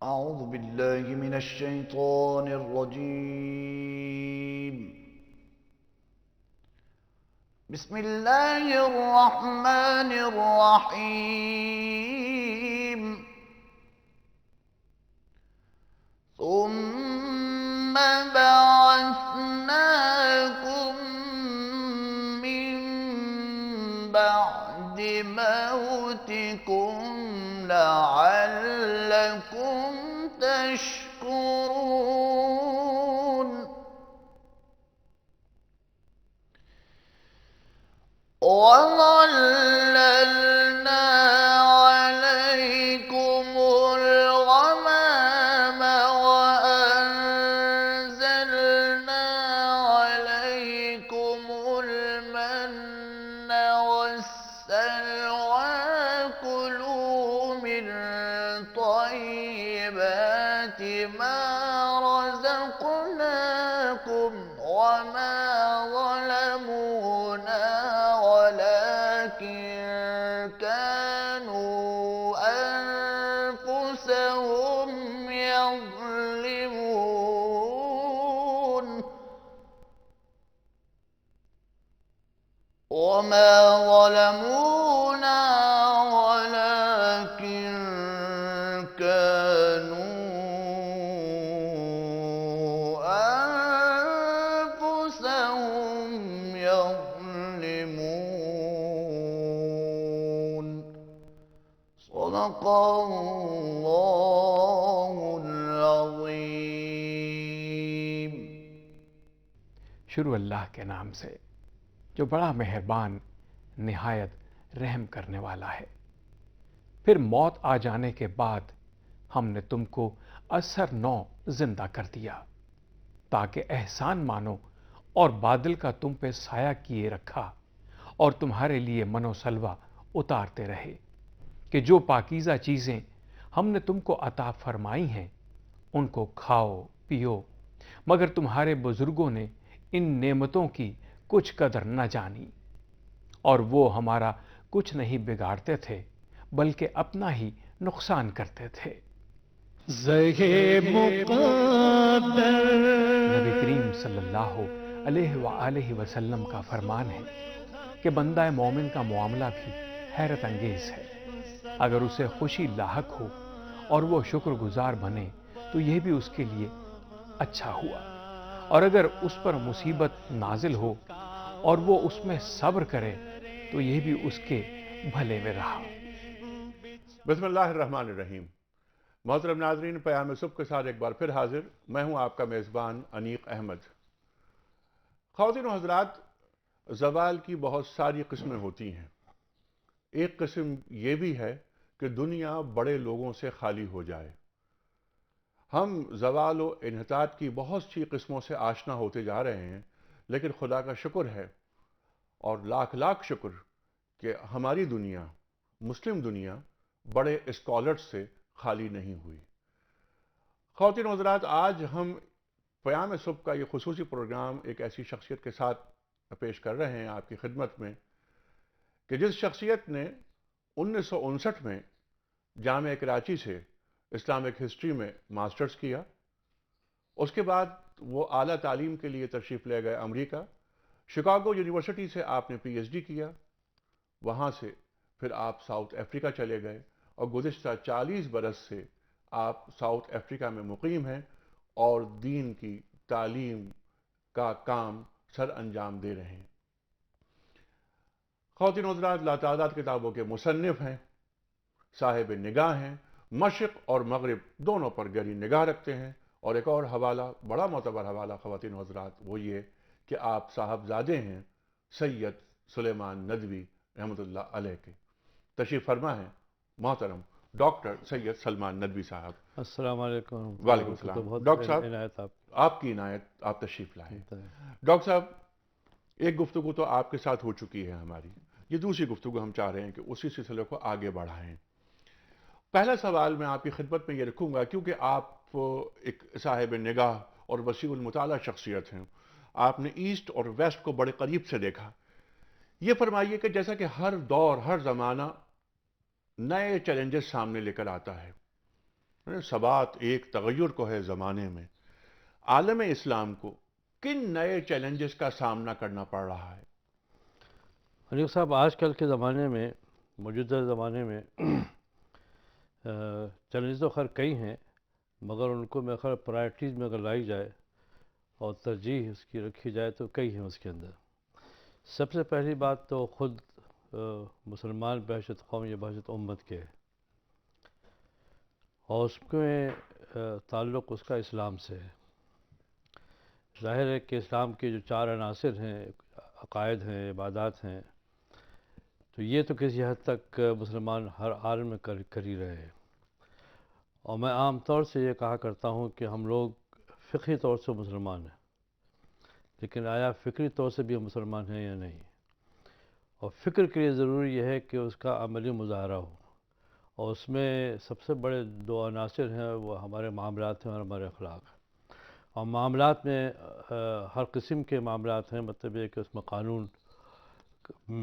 أعوذ بالله من الشيطان الرجيم. بسم الله الرحمن الرحيم. ثم بعثناكم من بعد موتكم لعلكم تشكرون. وظللنا عليكم الغمام وأنزلنا عليكم المن والسلوى كلوا من طيبات ما رزقناكم وما ظلمونا ولكن كانوا أنفسهم يظلمون. وما ظلمونا ولكن كانوا أنفسهم يظلمون. صدق الله العظيم. شروع اللہ کے نام سے جو بڑا مہربان نہایت رحم کرنے والا ہے۔ پھر موت آ جانے کے بعد ہم نے تم کو اثر نو زندہ کر دیا تاکہ احسان مانو اور بادل کا تم پہ سایہ کیے رکھا اور تمہارے لیے منو سلوہ اتارتے رہے کہ جو پاکیزہ چیزیں ہم نے تم کو عطا فرمائی ہیں ان کو کھاؤ پیو، مگر تمہارے بزرگوں نے ان نعمتوں کی کچھ قدر نہ جانی اور وہ ہمارا کچھ نہیں بگاڑتے تھے بلکہ اپنا ہی نقصان کرتے تھے۔ نبی کریم صلی اللہ علیہ وآلہ وسلم کا فرمان ہے کہ بندہ مومن کا معاملہ بھی حیرت انگیز ہے۔ اگر اسے خوشی لاحق ہو اور وہ شکر گزار بنے تو یہ بھی اس کے لیے اچھا ہوا، اور اگر اس پر مصیبت نازل ہو اور وہ اس میں صبر کرے تو یہ بھی اس کے بھلے میں رہا۔ بسم اللہ الرحمن الرحیم۔ محترم ناظرین، پیام صبح کے ساتھ ایک بار پھر حاضر میں ہوں آپ کا میزبان انیق احمد۔ خواتین و حضرات، زوال کی بہت ساری قسمیں ہوتی ہیں۔ ایک قسم یہ بھی ہے کہ دنیا بڑے لوگوں سے خالی ہو جائے۔ ہم زوال و انحطاط کی بہت سی قسموں سے آشنا ہوتے جا رہے ہیں، لیکن خدا کا شکر ہے اور لاکھ لاکھ شکر کہ ہماری دنیا، مسلم دنیا، بڑے اسکالرز سے خالی نہیں ہوئی۔ خواتین و حضرات، آج ہم پیام صبح کا یہ خصوصی پروگرام ایک ایسی شخصیت کے ساتھ پیش کر رہے ہیں آپ کی خدمت میں کہ جس شخصیت نے 1959 میں جامعہ کراچی سے اسلامک ہسٹری میں ماسٹرز کیا۔ اس کے بعد وہ اعلیٰ تعلیم کے لیے تشریف لے گئے امریکہ۔ شکاگو یونیورسٹی سے آپ نے پی ایچ ڈی کیا، وہاں سے پھر آپ ساؤتھ افریقہ چلے گئے اور گزشتہ 40 برس سے آپ ساؤتھ افریقہ میں مقیم ہیں اور دین کی تعلیم کا کام سر انجام دے رہے ہیں۔ خواتین و حضرات، لاتعداد کتابوں کے مصنف ہیں، صاحب نگاہ ہیں، مشرق اور مغرب دونوں پر گہری نگاہ رکھتے ہیں، اور ایک اور حوالہ، بڑا معتبر حوالہ خواتین و حضرات، وہ یہ کہ آپ صاحبزادے ہیں سید سلیمان ندوی رحمۃ اللہ علیہ کے۔ تشریف فرما ہے محترم ڈاکٹر سید سلمان ندوی صاحب۔ السلام علیکم۔ وعلیکم السلام۔ ڈاکٹر صاحب، عنایت آپ کی عنایت، آپ تشریف لائیں۔ ڈاکٹر صاحب، ایک گفتگو تو آپ کے ساتھ ہو چکی ہے ہماری، یہ دوسری گفتگو ہم چاہ رہے ہیں کہ اسی سلسلے کو آگے بڑھائیں۔ پہلا سوال میں آپ کی خدمت میں یہ رکھوں گا، کیونکہ آپ ایک صاحب نگاہ اور وسیع المطالعہ شخصیت ہیں، آپ نے ایسٹ اور ویسٹ کو بڑے قریب سے دیکھا۔ یہ فرمائیے کہ جیسا کہ ہر دور، ہر زمانہ نئے چیلنجز سامنے لے کر آتا ہے، ثبات ایک تغیر کو ہے زمانے میں، عالم اسلام کو کن نئے چیلنجز کا سامنا کرنا پڑ رہا ہے؟ حنیف صاحب، آج کل کے زمانے میں، موجودہ زمانے میں چیلنج تو خیر کئی ہیں، مگر ان کو میں خیر پرائرٹیز میں اگر لائی جائے اور ترجیح اس کی رکھی جائے تو کئی ہیں اس کے اندر۔ سب سے پہلی بات تو خود مسلمان بحیثیت قوم یا بحیثیت امت کے، اور اس میں تعلق اس کا اسلام سے ہے۔ ظاہر ہے کہ اسلام کے جو 4 عناصر ہیں، عقائد ہیں، عبادات ہیں، تو یہ تو کسی حد تک مسلمان ہر عالم میں کر ہی رہے ہیں۔ اور میں عام طور سے یہ کہا کرتا ہوں کہ ہم لوگ فقہی طور سے مسلمان ہیں، لیکن آیا فکری طور سے بھی ہم مسلمان ہیں یا نہیں؟ اور فکر کے لیے ضروری یہ ہے کہ اس کا عملی مظاہرہ ہو، اور اس میں سب سے بڑے 2 عناصر ہیں، وہ ہمارے معاملات ہیں اور ہمارے اخلاق ہیں۔ اور معاملات میں ہر قسم کے معاملات ہیں، مطلب یہ کہ اس میں قانون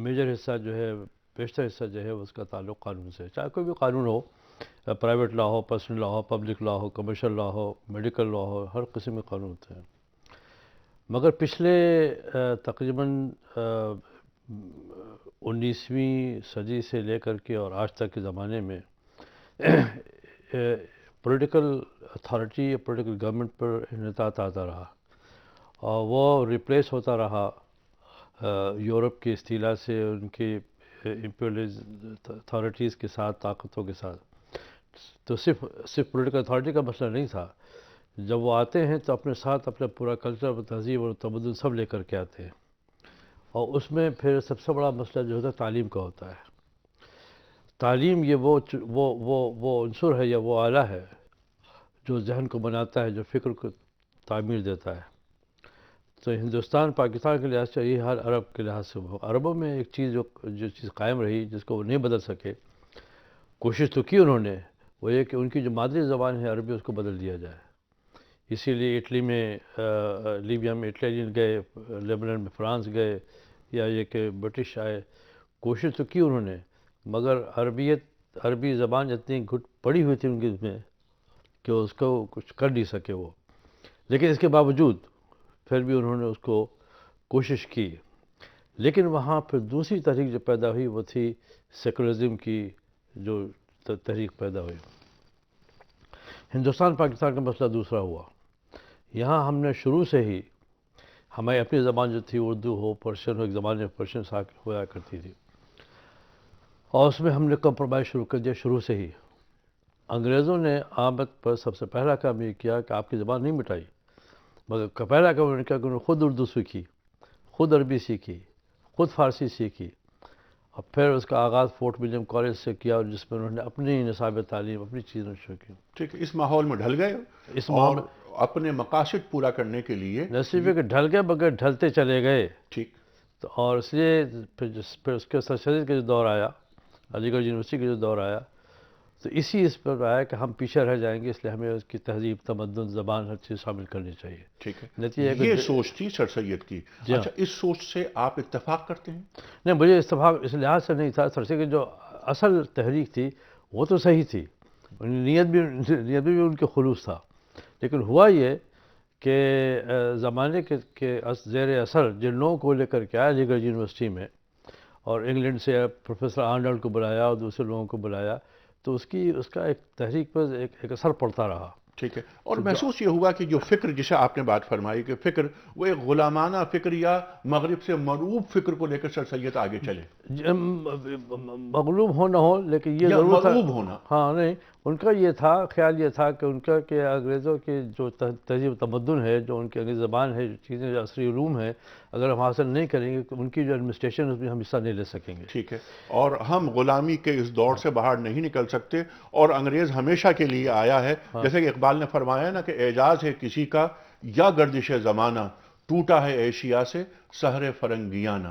میجر حصہ جو ہے، بیشتر حصہ جو ہے اس کا تعلق قانون سے ہے، چاہے کوئی بھی قانون ہو، پرائیویٹ لا ہو، پرسنل لا ہو، پبلک لا ہو، کمرشل لا ہو، میڈیکل لا ہو، ہر قسم کے قانون ہوتے ہیں۔ مگر پچھلے تقریباً 19ویں صدی سے لے کر کے اور آج تک کے زمانے میں پولیٹیکل اتھارٹی یا پولیٹیکل گورنمنٹ پر انحطاط آتا رہا، اور وہ ریپلیس ہوتا رہا یورپ کی استیلا سے، ان کی امپیریلز اتھارٹیز کے ساتھ، طاقتوں کے ساتھ۔ تو صرف پولیٹیکل اتھارٹی کا مسئلہ نہیں تھا، جب وہ آتے ہیں تو اپنے ساتھ اپنا پورا کلچر، تہذیب اور تمدن سب لے کر کے آتے ہیں، اور اس میں پھر سب سے بڑا مسئلہ جو ہوتا ہے تعلیم کا ہوتا ہے۔ تعلیم یہ وہ عنصر ہے یا وہ آلہ ہے جو ذہن کو بناتا ہے، جو فکر کو تعمیر دیتا ہے۔ تو ہندوستان پاکستان کے لحاظ سے یہ حال عرب کے لحاظ سے ہو۔ عربوں میں ایک چیز جو چیز قائم رہی، جس کو وہ نہیں بدل سکے، کوشش تو کی انہوں نے، وہ یہ کہ ان کی جو مادری زبان ہے عربی، اس کو بدل دیا جائے۔ اسی لیے اٹلی میں، لیبیا میں اٹلیین گئے، لیبنان میں فرانس گئے، یا یہ کہ برٹش آئے، کوشش تو کی انہوں نے، مگر عربی زبان اتنی گھٹ پڑی ہوئی تھی ان کے میں کہ اس کو کچھ کر نہیں سکے وہ۔ لیکن اس کے باوجود پھر بھی انہوں نے اس کو کوشش کی۔ لیکن وہاں پھر دوسری تحریک جو پیدا ہوئی وہ تھی سیکولرزم کی، جو تحریک پیدا ہوئی۔ ہندوستان پاکستان کا مسئلہ دوسرا ہوا۔ یہاں ہم نے شروع سے ہی، ہماری اپنی زبان جو تھی اردو ہو، پرشین ہو، ایک زمانے میں پرشین ہوا کرتی تھی، اور اس میں ہم نے کمپرومائز شروع کر دیا شروع سے ہی۔ انگریزوں نے آمد پر سب سے پہلا کام یہ کیا کہ آپ کی زبان نہیں مٹائی، مگر پہلا کام انہوں نے کیا کہ انہوں نے خود اردو سیکھی، خود عربی سیکھی، خود فارسی سیکھی، اور پھر اس کا آغاز فورٹ ولیم کالج سے کیا، اور جس میں انہوں نے اپنی نصاب تعلیم، اپنی چیزیں شروع کی۔ ٹھیک ہے، اس ماحول میں ڈھل گئے اس اور اپنے مقاصد پورا کرنے کے لیے نصیب ہے کہ ڈھل گئے، مگر ڈھلتے چلے گئے۔ ٹھیک، تو اور اس لیے پھر اس کے سر شدید کا جو دور آیا، علی گڑھ یونیورسٹی کا جو دور آیا، تو اس پر آیا کہ ہم پیچھے رہ جائیں گے، اس لیے ہمیں اس کی تہذیب، تمدن، زبان، ہر چیز شامل کرنی چاہیے۔ ٹھیک ہے، نتیجہ یہ سوچ تھی سر سید کی۔ جی ہاں۔ اچھا، اس سوچ سے آپ اتفاق کرتے ہیں؟ نہیں، مجھے اتفاق اس لحاظ سے نہیں تھا، سر سے کہ جو اصل تحریک تھی وہ تو صحیح تھی، نیت بھی ان کے خلوص تھا، لیکن ہوا یہ کہ زمانے کے زیر اثر جن لوگوں کو لے کر کے آیا علی گڑھ یونیورسٹی میں، اور انگلینڈ سے پروفیسر آرنلڈ کو بلایا اور دوسرے لوگوں کو بلایا، تو اس کا ایک تحریک پر ایک اثر پڑتا رہا۔ ٹھیک ہے، اور محسوس یہ ہوا کہ جو فکر جسے آپ نے بات فرمائی کہ فکر وہ ایک غلامانہ فکر یا مغرب سے مرعوب فکر کو لے کر سر سید آگے چلے، مغلوب ہو نہ ہو، لیکن یہ یا ضرور تھا، مرعوب ہونا۔ ہاں نہیں، ان کا یہ تھا، خیال یہ تھا کہ ان کا کہ انگریزوں کی جو تہذیب و تمدن ہے، جو ان کی انگریزی زبان ہے، جو چیزیں، جو عصری علوم ہے، اگر ہم حاصل نہیں کریں گے تو ان کی جو ایڈمنسٹریشن اس میں ہم حصہ نہیں لے سکیں گے۔ ٹھیک ہے، اور ہم غلامی کے اس دور سے باہر نہیں نکل سکتے، اور انگریز ہمیشہ کے لیے آیا ہے، جیسے کہ اقبال نے فرمایا نا کہ اعجاز ہے کسی کا یا گردش زمانہ، ٹوٹا ہے ایشیا سے سحر فرنگیانہ۔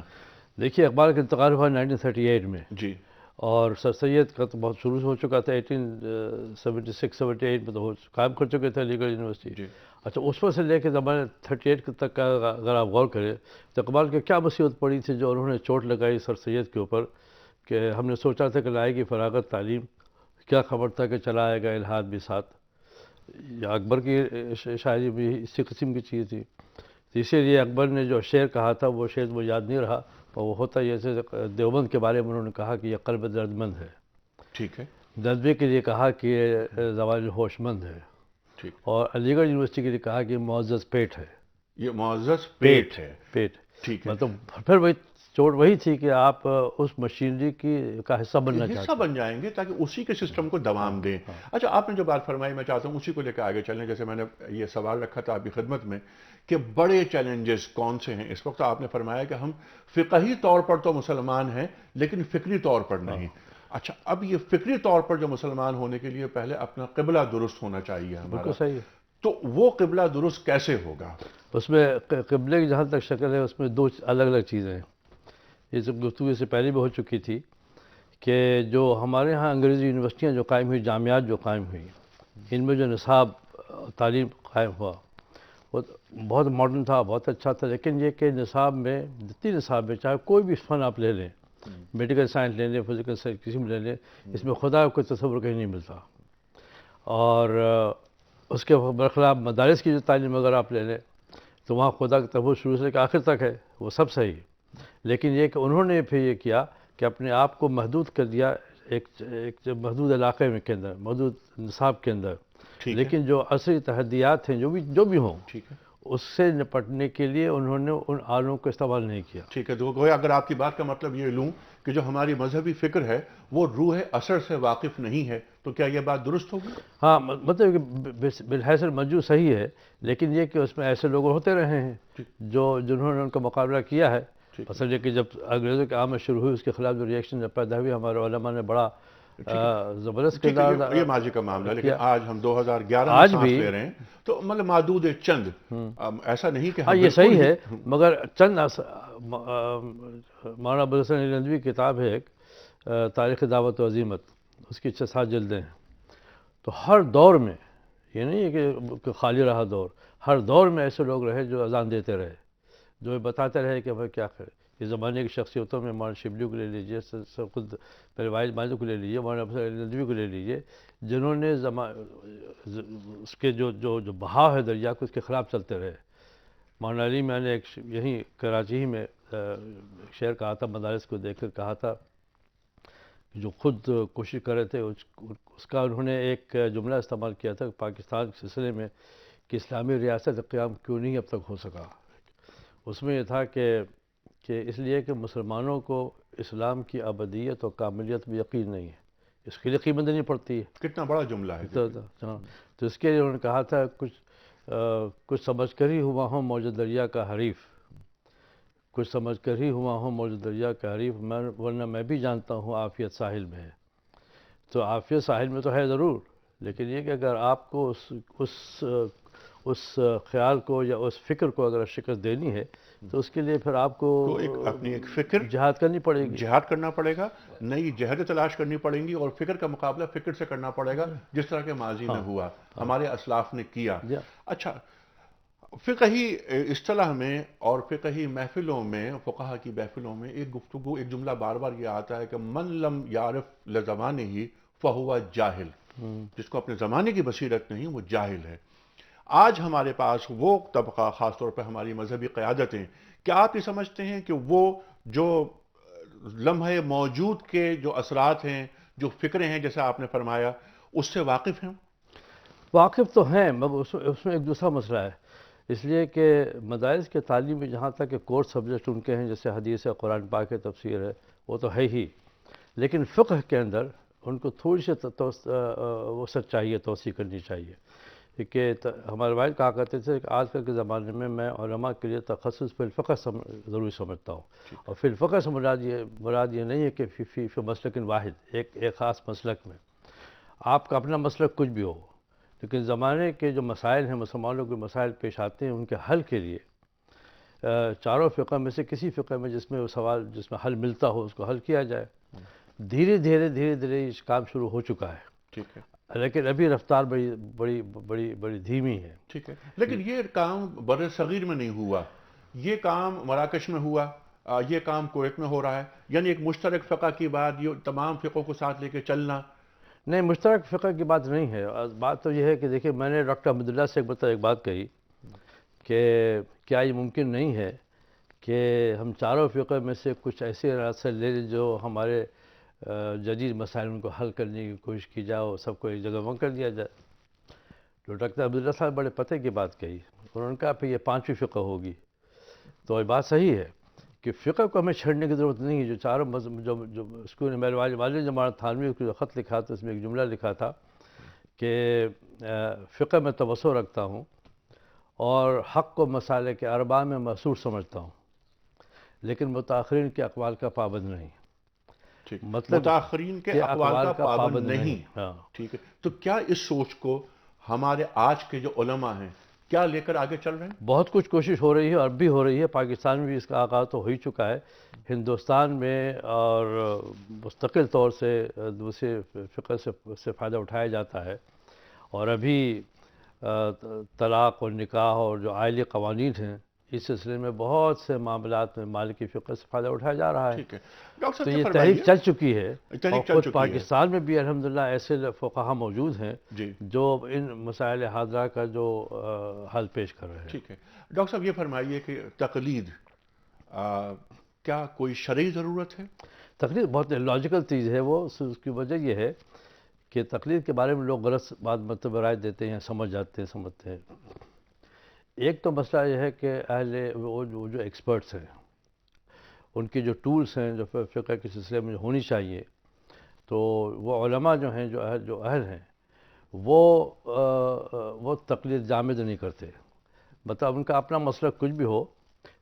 دیکھیے، اقبال کا انتقال ہوا 1938 میں، جی، اور سر سید کا تو بہت شروع سے ہو چکا تھا، 1876-78 میں تو قائم کر چکے تھے علی گڑھ یونیورسٹی۔ جی، اچھا، اس پر سے لے کے زمانے 38 تک کا اگر آپ غور کریں تو اقبال کی کیا مصیبت پڑی تھی جو انہوں نے چوٹ لگائی سر سید کے اوپر، کہ ہم نے سوچا تھا کہ لائے گی فراغت تعلیم، کیا خبر تھا کہ چلا آئے گا الحاد بھی ساتھ۔ یا اکبر کی شاعری بھی اسی قسم کی چیز تھی. تو اسی لیے اکبر نے جو شعر کہا تھا وہ شعر وہ یاد نہیں رہا، اور وہ ہوتا جیسے دیوبند کے بارے میں انہوں نے کہا کہ یہ قلب درد مند ہے، ٹھیک ہے. ندوے کے لیے کہا کہ یہ زوال ہوش مند ہے، ٹھیک. اور علی گڑھ یونیورسٹی کے لیے کہا کہ معزز پیٹ ہے. یہ معزز پیٹ ہے. پیٹ. ٹھیک ہے. مطلب پھر وہی چوٹ وہی تھی کہ آپ اس مشینری کا حصہ بننا چاہتے حصہ بن جائیں گے تاکہ اسی کے سسٹم کو دوام دیں. اچھا، آپ نے جو بات فرمائی میں چاہتا ہوں اسی کو لے کے آگے چلیں. جیسے میں نے یہ سوال رکھا تھا آپ کی خدمت میں کہ بڑے چیلنجز کون سے ہیں اس وقت. آپ نے فرمایا کہ ہم فقہی طور پر تو مسلمان ہیں لیکن فکری طور پر نہیں. اچھا، اب یہ فکری طور پر جو مسلمان ہونے کے لیے پہلے اپنا قبلہ درست ہونا چاہیے ہمارا. بالکل صحیح ہے. تو وہ قبلہ درست کیسے ہوگا؟ اس میں قبلے کی جہاں تک شکل ہے اس میں دو الگ الگ چیزیں ہیں. یہ سب گفتگو سے پہلے بھی ہو چکی تھی کہ جو ہمارے ہاں انگریزی یونیورسٹیاں جو قائم ہوئی، جامعات جو قائم ہوئی، ان میں جو نصاب تعلیم قائم ہوا وہ بہت ماڈرن تھا، بہت اچھا تھا. لیکن یہ کہ نصاب میں جتنی نصاب میں چاہے کوئی بھی فن آپ لے لیں، میڈیکل سائنس لے لیں، فزیکل سائنس کسی میں لے لیں، اس میں خدا کا کوئی تصور کہیں نہیں ملتا. اور اس کے برخلاف مدارس کی جو تعلیم اگر آپ لے لیں تو وہاں خدا کا تصور شروع سے لے کے آخر تک ہے، وہ سب صحیح. لیکن یہ کہ انہوں نے پھر یہ کیا کہ اپنے آپ کو محدود کر دیا ایک محدود علاقے میں کے اندر، محدود نصاب کے اندر. لیکن جو عصری تحدیات ہیں جو بھی ہوں، ٹھیک ہے، اس سے نپٹنے کے لیے انہوں نے ان آلوں کو استعمال نہیں کیا. ٹھیک ہے. تو گویا اگر آپ کی بات کا مطلب یہ لوں کہ جو ہماری مذہبی فکر ہے وہ روح اثر سے واقف نہیں ہے، تو کیا یہ بات درست ہوگی؟ ہاں، مطلب کہ بالحیث الموجود صحیح ہے، لیکن یہ کہ اس میں ایسے لوگ ہوتے رہے ہیں جنہوں نے ان کا مقابلہ کیا ہے. اصل یہ کہ جب انگریزوں کی آمد شروع ہوئی اس کے خلاف جو ریئیکشن جب پیدا ہوئی، ہمارے علماء نے بڑا زبردست کردار. یہ ماضی کا معاملہ ہے، لیکن آج ہم 2011 میں آج سانس بھی لے رہے ہیں تو مطلب معدود چند، ایسا نہیں کہ ہاں یہ صحیح ہے، مگر چند مولانا ابوالحسن علی ندوی کی کتاب ہے ایک تاریخ دعوت و عزیمت، اس کی 6-7 جلدیں ہیں. تو ہر دور میں یہ نہیں ہے کہ خالی رہا دور، ہر دور میں ایسے لوگ رہے جو اذان دیتے رہے، جو بتاتے رہے کہ بھائی کیا کرے. اس زمانے کی شخصیتوں میں مولانا شبلی کو لے لیجیے، خود واحد ماجد کو لے لیجیے، مولانا ابوالحسن علی ندوی کو لے لیجیے، جنہوں نے اس کے جو بہاؤ ہے دریا کو اس کے خلاف چلتے رہے. مولانا علی میں نے ایک یہیں کراچی ہی میں ایک شعر کہا تھا، مدارس کو دیکھ کر کہا تھا، جو خود کوشش کر رہے تھے اس کا انہوں نے ایک جملہ استعمال کیا تھا پاکستان کے سلسلے میں کہ اسلامی ریاست قیام کیوں نہیں اب تک ہو سکا. اس میں یہ تھا کہ اس لیے کہ مسلمانوں کو اسلام کی ابدیت اور کاملیت میں یقین نہیں ہے، اس کے لیے قیمت دینی پڑتی ہے. کتنا بڑا جملہ ہے. تو اس کے لیے انہوں نے کہا تھا کچھ سمجھ کر ہی ہوا ہوں موج دریا کا حریف، کچھ سمجھ کر ہی ہوا ہوں موج دریا کا حریف، ورنہ میں بھی جانتا ہوں عافیت ساحل میں ہے. تو عافیت ساحل میں تو ہے ضرور، لیکن یہ کہ اگر آپ کو اس خیال کو یا اس فکر کو اگر شکست دینی ہے تو اس کے لیے پھر آپ کو اپنی ایک فکر جہاد کرنی پڑے گی، جہاد کرنا پڑے گا، نئی جہد تلاش کرنی پڑیں گی، اور فکر کا مقابلہ فکر سے کرنا پڑے گا جس طرح کے ماضی میں ہوا، ہمارے اسلاف نے کیا. اچھا، فقہی اصطلاح میں اور فقہی محفلوں میں، فقہا کی محفلوں میں ایک گفتگو، ایک جملہ بار بار یہ آتا ہے کہ من لم یعرف لزمانہ فہو جاہل، جس کو اپنے زمانے کی بصیرت نہیں وہ جاہل ہے. آج ہمارے پاس وہ طبقہ، خاص طور پہ ہماری مذہبی قیادتیں، کیا آپ یہ سمجھتے ہیں کہ وہ جو لمحے موجود کے جو اثرات ہیں، جو فکریں ہیں جیسے آپ نے فرمایا، اس سے واقف ہیں؟ واقف تو ہیں، مگر اس میں ایک دوسرا مسئلہ ہے. اس لیے کہ مدارس کے تعلیم میں جہاں تک کہ کورس سبجیکٹ ان کے ہیں جیسے حدیث ہے، قرآن پاک ہے، تفسیر ہے، وہ تو ہے ہی، لیکن فقہ کے اندر ان کو تھوڑی سی وسعت چاہیے، توسیع کرنی چاہیے. کہ ہمارے والد کہا کرتے تھے کہ آج کل کے زمانے میں علماء کے لیے تخصص فی الفقہ ضروری سمجھتا ہوں. اور فی الفقہ سے مراد یہ نہیں ہے کہ فی مسلک واحد، ایک خاص مسلک میں آپ کا اپنا مسلک کچھ بھی ہو، لیکن زمانے کے جو مسائل ہیں، مسلمانوں کے مسائل پیش آتے ہیں، ان کے حل کے لیے چاروں فقہ میں سے کسی فقہ میں جس میں وہ سوال جس میں حل ملتا ہو اس کو حل کیا جائے. دھیرے دھیرے یہ کام شروع ہو چکا ہے. ٹھیک ہے، لیکن ابھی رفتار بڑی دھیمی ہے. ٹھیک ہے، لیکن یہ کام بر صغیر میں نہیں ہوا، یہ کام مراکش میں ہوا، یہ کام کویت میں ہو رہا ہے. یعنی ایک مشترک فقہ کی بات، یہ تمام فقوں کو ساتھ لے کے چلنا. نہیں، مشترک فقہ کی بات نہیں ہے. بات تو یہ ہے کہ دیکھیے، میں نے ڈاکٹر احمداللہ سے ایک بات کہی کہ کیا یہ ممکن نہیں ہے کہ ہم چاروں فقہ میں سے کچھ ایسے راستے لے لیں جو ہمارے جدید مسائل کو حل کرنے کی کوشش کی جائے اور سب کو ایک جگہ وہاں کر دیا جائے. تو ڈاکٹر عبداللہ صاحب بڑے پتے کی بات کہی. انہوں نے کہا پھر یہ پانچویں فقہ ہوگی. تو یہ بات صحیح ہے کہ فقہ کو ہمیں چھڑنے کی ضرورت نہیں ہے. جو چاروں جو اسکول نے میرے والد نے ہمارا تھانوی کو جو خط لکھا تھا، اس میں ایک جملہ لکھا تھا کہ فقہ میں توسع رکھتا ہوں اور حق و مسائل کے ارباء میں محصور سمجھتا ہوں، لیکن متاخرین کے اقوال کا پابند نہیں. ٹھیک، مطلب متاخرین کے اقوال کا پابند نہیں. ہاں. ٹھیک ہے، تو کیا اس سوچ کو ہمارے آج کے جو علماء ہیں کیا لے کر آگے چل رہے ہیں؟ بہت کچھ کوشش ہو رہی ہے اور بھی ہو رہی ہے. پاکستان میں بھی اس کا آغاز تو ہو ہی چکا ہے. ہندوستان میں اور مستقل طور سے دوسرے فقہ سے فائدہ اٹھایا جاتا ہے. اور ابھی طلاق اور نکاح اور جو آئلی قوانین ہیں، اس سلسلے میں بہت سے معاملات میں مالکی فقہ سے فائدہ اٹھایا جا رہا ہے. ٹھیک ہے ڈاکٹر تو صاحب، یہ فرمائیے. تحریک چل چکی ہے تحریک اور چل خود چکی ہے. پاکستان میں بھی الحمدللہ ایسے فقہا موجود ہیں جی جو ان مسائل حاضرہ کا جو حل پیش کر رہے ہیں. ٹھیک ہے ڈاکٹر صاحب، یہ فرمائیے کہ تقلید کیا کوئی شرعی ضرورت ہے؟ تقلید بہت لاجیکل چیز ہے. وہ اس کی وجہ یہ ہے کہ تقلید کے بارے میں لوگ غلط بات مطلب رائے دیتے ہیں، سمجھتے ہیں. ایک تو مسئلہ یہ ہے کہ وہ جو ایکسپرٹس ہیں، ان کی جو ٹولز ہیں جو فقہ کے سلسلے میں ہونی چاہیے، تو وہ علماء جو ہیں، جو اہل ہیں، وہ تقلید جامد نہیں کرتے. مطلب ان کا اپنا مسئلہ کچھ بھی ہو،